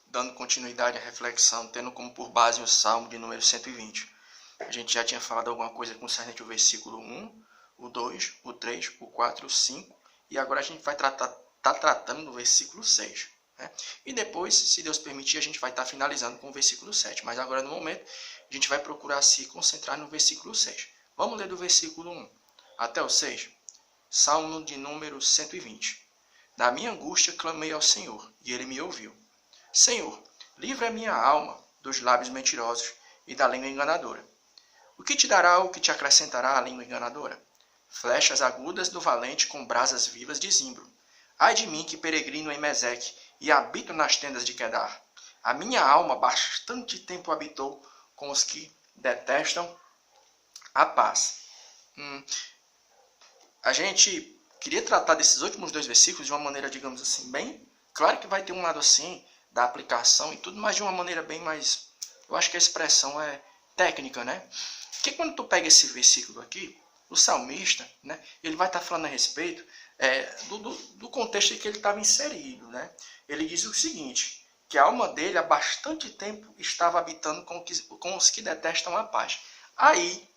dando continuidade à reflexão, tendo como por base o Salmo de número 120. A gente já tinha falado alguma coisa concernente ao versículo 1, o 2, o 3, o 4, o 5, e agora a gente vai estar tratando do versículo 6. Né? E depois, se Deus permitir, a gente vai estar finalizando com o versículo 7. Mas agora, no momento, a gente vai procurar se concentrar no versículo 6. Vamos ler do versículo 1 até o 6. Salmo de número 120. Na minha angústia clamei ao Senhor, e Ele me ouviu. Senhor, livra a minha alma dos lábios mentirosos e da língua enganadora. O que te dará ou o que te acrescentará a língua enganadora? Flechas agudas do valente com brasas vivas de zimbro. Ai de mim que peregrino em Meseque e habito nas tendas de Quedar. A minha alma bastante tempo habitou com os que detestam a paz. A gente queria tratar desses últimos dois versículos de uma maneira, digamos assim, bem... Claro que vai ter um lado assim, da aplicação e tudo, mas de uma maneira bem mais... Eu acho que a expressão é técnica, né? Porque quando tu pega esse versículo aqui, o salmista, né, ele vai estar falando a respeito do contexto em que ele estava inserido, né? Ele diz o seguinte, que a alma dele há bastante tempo estava habitando com os que detestam a paz. Aí,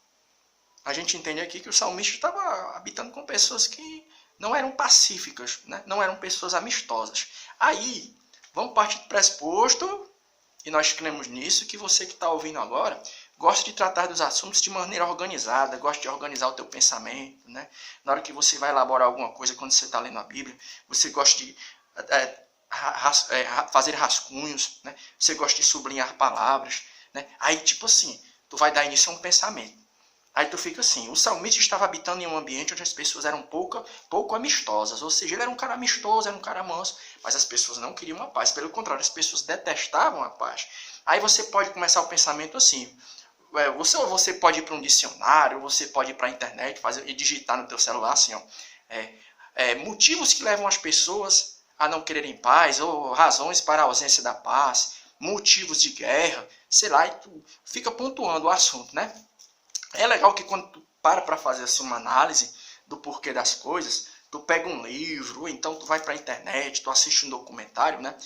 a gente entende aqui que o salmista estava habitando com pessoas que não eram pacíficas, né? Não eram pessoas amistosas. Aí, vamos partir do pressuposto, e nós cremos nisso, que você que está ouvindo agora, gosta de tratar dos assuntos de maneira organizada, gosta de organizar o teu pensamento, né? Na hora que você vai elaborar alguma coisa, quando você está lendo a Bíblia, você gosta de fazer rascunhos, né? Você gosta de sublinhar palavras, né? Aí, tipo assim, tu vai dar início a um pensamento. Aí tu fica assim, o salmista estava habitando em um ambiente onde as pessoas eram pouco amistosas, ou seja, ele era um cara amistoso, era um cara manso, mas as pessoas não queriam a paz, pelo contrário, as pessoas detestavam a paz. Aí você pode começar o pensamento assim, você pode ir para um dicionário, você pode ir para a internet e digitar no teu celular assim, ó, motivos que levam as pessoas a não quererem paz, ou razões para a ausência da paz, motivos de guerra, sei lá, e tu fica pontuando o assunto, né? É legal que quando tu para fazer assim, uma análise do porquê das coisas, tu pega um livro, ou então tu vai para a internet, tu assiste um documentário, né?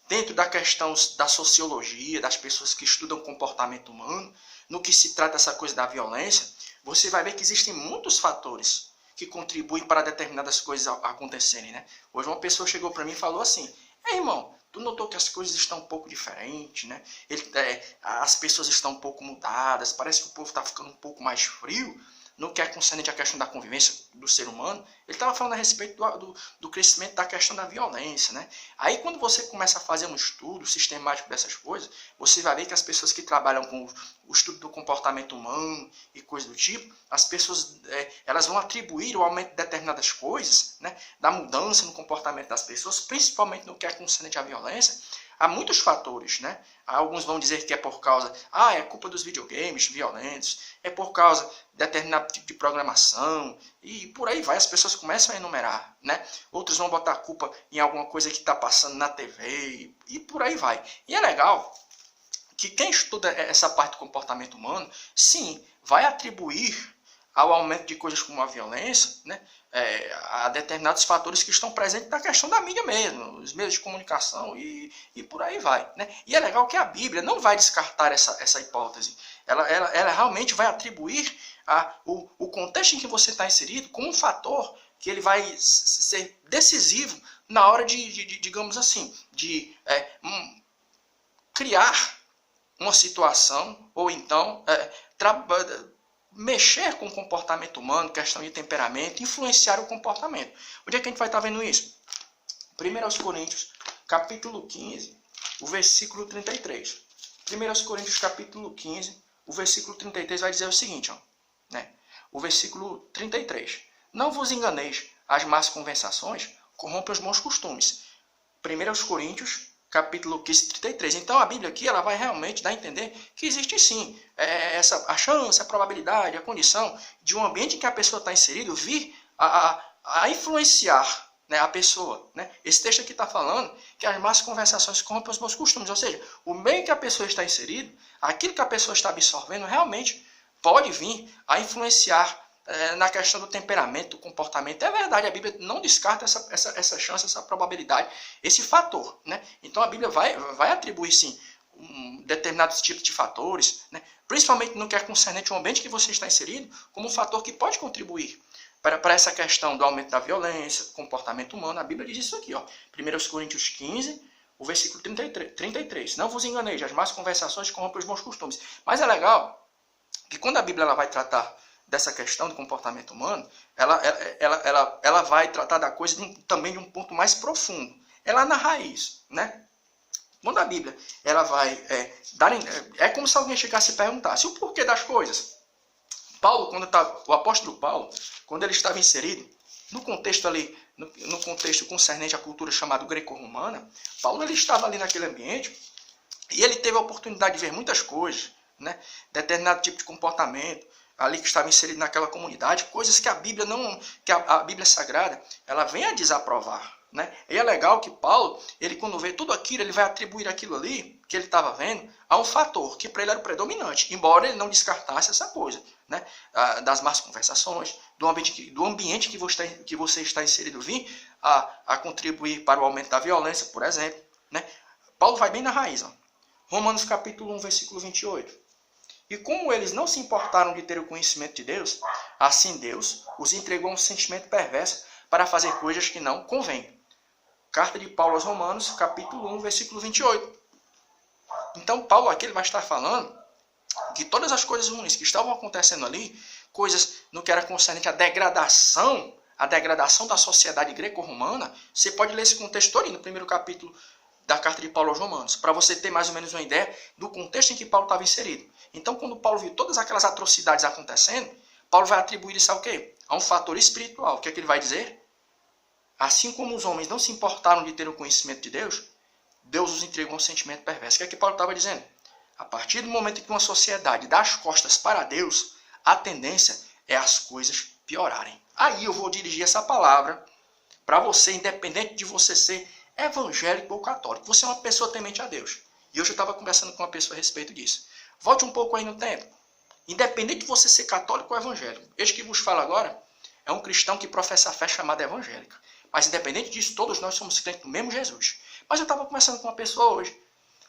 Dentro da questão da sociologia, das pessoas que estudam comportamento humano, no que se trata essa coisa da violência, você vai ver que existem muitos fatores que contribuem para determinadas coisas acontecerem, né? Hoje uma pessoa chegou para mim e falou assim, irmão, tu notou que as coisas estão um pouco diferentes, né? As pessoas estão um pouco mudadas, parece que o povo está ficando um pouco mais frio no que é concernente à questão da convivência do ser humano. Ele estava falando a respeito do crescimento da questão da violência, né? Aí quando você começa a fazer um estudo sistemático dessas coisas, você vai ver que as pessoas que trabalham com o estudo do comportamento humano e coisas do tipo, as pessoas elas vão atribuir o aumento de determinadas coisas, né, da mudança no comportamento das pessoas, principalmente no que é concernente à violência, há muitos fatores, né? Alguns vão dizer que é por causa, é culpa dos videogames violentos, é por causa de determinado tipo de programação, e por aí vai, as pessoas começam a enumerar, né? Outros vão botar a culpa em alguma coisa que está passando na TV, e por aí vai. E é legal que quem estuda essa parte do comportamento humano, sim, vai atribuir ao aumento de coisas como a violência, né, a determinados fatores que estão presentes na questão da mídia mesmo, os meios de comunicação e por aí vai. Né? E é legal que a Bíblia não vai descartar essa hipótese. Ela realmente vai atribuir o contexto em que você está inserido como um fator que ele vai ser decisivo na hora digamos assim, de criar uma situação ou então mexer com o comportamento humano, questão de temperamento, influenciar o comportamento. Onde é que a gente vai estar vendo isso? 1 Coríntios, capítulo 15, o versículo 33. 1 Coríntios, capítulo 15, o versículo 33 vai dizer o seguinte, ó, né? O versículo 33. Não vos enganeis, as más conversações corrompem os bons costumes. 1 Coríntios, capítulo 15, 33. Então a Bíblia aqui ela vai realmente dar a entender que existe sim a chance, a probabilidade, a condição de um ambiente em que a pessoa está inserida vir a influenciar, né, a pessoa. Né? Esse texto aqui está falando que as más conversações corrompem os bons costumes, ou seja, o meio em que a pessoa está inserida, aquilo que a pessoa está absorvendo realmente pode vir a influenciar na questão do temperamento, do comportamento. É verdade, a Bíblia não descarta essa chance, essa probabilidade, esse fator, né? Então a Bíblia vai atribuir, sim, determinados tipos de fatores, né? Principalmente no que é concernente ao ambiente que você está inserido, como um fator que pode contribuir para essa questão do aumento da violência, do comportamento humano. A Bíblia diz isso aqui, ó, 1 Coríntios 15, o versículo 33. Não vos enganeis, as más conversações corrompem os bons costumes. Mas é legal que quando a Bíblia ela vai tratar dessa questão do comportamento humano, ela vai tratar da coisa também de um ponto mais profundo. É lá na raiz, né? Quando a Bíblia ela vai é como se alguém chegasse e perguntasse o porquê das coisas. Paulo, o apóstolo Paulo, quando ele estava inserido no contexto ali, no contexto concernente à cultura chamada greco-romana, Paulo ele estava ali naquele ambiente e ele teve a oportunidade de ver muitas coisas, né? Determinado tipo de comportamento ali que estava inserido naquela comunidade, coisas que a Bíblia a Bíblia Sagrada, ela vem a desaprovar, né? E é legal que Paulo, ele quando vê tudo aquilo, ele vai atribuir aquilo ali que ele estava vendo a um fator que para ele era o predominante, embora ele não descartasse essa coisa, né? Das más conversações, do ambiente que você está inserido vir a contribuir para o aumento da violência, por exemplo, né? Paulo vai bem na raiz, ó. Romanos capítulo 1, versículo 28. E como eles não se importaram de ter o conhecimento de Deus, assim Deus os entregou a um sentimento perverso para fazer coisas que não convêm. Carta de Paulo aos Romanos, capítulo 1, versículo 28. Então, Paulo aqui ele vai estar falando que todas as coisas ruins que estavam acontecendo ali, coisas no que era concernente à degradação da sociedade greco-romana, você pode ler esse contexto todo no primeiro capítulo da carta de Paulo aos Romanos, para você ter mais ou menos uma ideia do contexto em que Paulo estava inserido. Então, quando Paulo viu todas aquelas atrocidades acontecendo, Paulo vai atribuir isso ao quê? A um fator espiritual. O que é que ele vai dizer? Assim como os homens não se importaram de ter o conhecimento de Deus, Deus os entregou um sentimento perverso. O que é que Paulo estava dizendo? A partir do momento em que uma sociedade dá as costas para Deus, a tendência é as coisas piorarem. Aí eu vou dirigir essa palavra para você, independente de você ser evangélico ou católico. Você é uma pessoa temente a Deus. E hoje eu estava conversando com uma pessoa a respeito disso. Volte um pouco aí no tempo. Independente de você ser católico ou evangélico. Este que vos fala agora é um cristão que professa a fé chamada evangélica. Mas independente disso, todos nós somos crentes do mesmo Jesus. Mas eu estava conversando com uma pessoa hoje.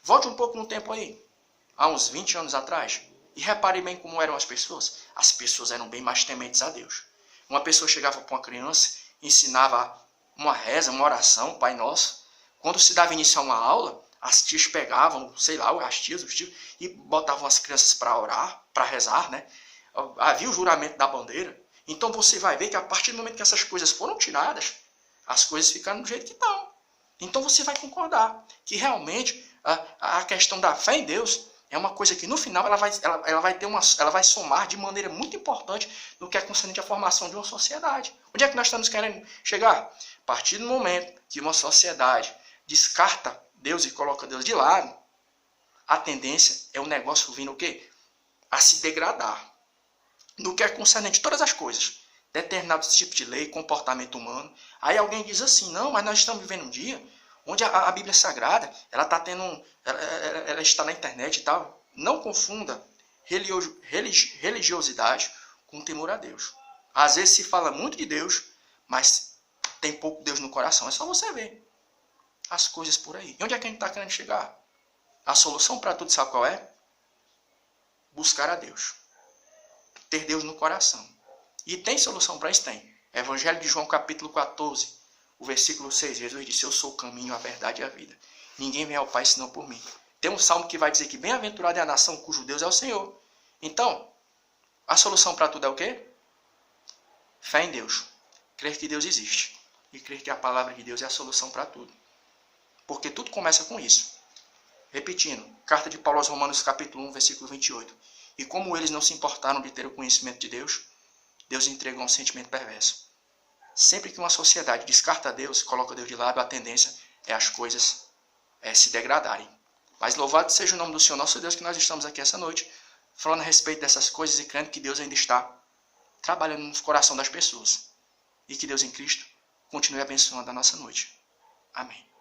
Volte um pouco no tempo aí. Há uns 20 anos atrás. E repare bem como eram as pessoas. As pessoas eram bem mais tementes a Deus. Uma pessoa chegava para uma criança, ensinava uma reza, uma oração, Pai Nosso. Quando se dava início a uma aula, as tias pegavam, sei lá, as tias, os tios, e botavam as crianças para orar, para rezar, né? Havia o juramento da bandeira. Então você vai ver que a partir do momento que essas coisas foram tiradas, as coisas ficaram do jeito que estão. Então você vai concordar que realmente a questão da fé em Deus é uma coisa que no final ela vai somar de maneira muito importante no que é concernente à formação de uma sociedade. Onde é que nós estamos querendo chegar? A partir do momento que uma sociedade descarta Deus e coloca Deus de lado, a tendência é o negócio vindo o quê? A se degradar. No que é concernente a todas as coisas. Determinados tipos de lei, comportamento humano. Aí alguém diz assim, não, mas nós estamos vivendo um dia onde a Bíblia Sagrada, ela está na internet e tal. Não confunda religiosidade com temor a Deus. Às vezes se fala muito de Deus, mas tem pouco Deus no coração. É só você ver as coisas por aí. E onde é que a gente está querendo chegar? A solução para tudo, sabe qual é? Buscar a Deus. Ter Deus no coração. E tem solução para isso? Tem. Evangelho de João, capítulo 14, o versículo 6. Jesus disse, eu sou o caminho, a verdade e a vida. Ninguém vem ao Pai senão por mim. Tem um salmo que vai dizer que bem-aventurada é a nação cujo Deus é o Senhor. Então, a solução para tudo é o quê? Fé em Deus. Crer que Deus existe. E crer que a palavra de Deus é a solução para tudo. Porque tudo começa com isso. Repetindo, carta de Paulo aos Romanos, capítulo 1, versículo 28. E como eles não se importaram de ter o conhecimento de Deus, Deus entregou um sentimento perverso. Sempre que uma sociedade descarta Deus e coloca Deus de lado, a tendência é as coisas se degradarem. Mas louvado seja o nome do Senhor nosso Deus, que nós estamos aqui essa noite, falando a respeito dessas coisas e crendo que Deus ainda está trabalhando no coração das pessoas. E que Deus em Cristo continue abençoando a nossa noite. Amém.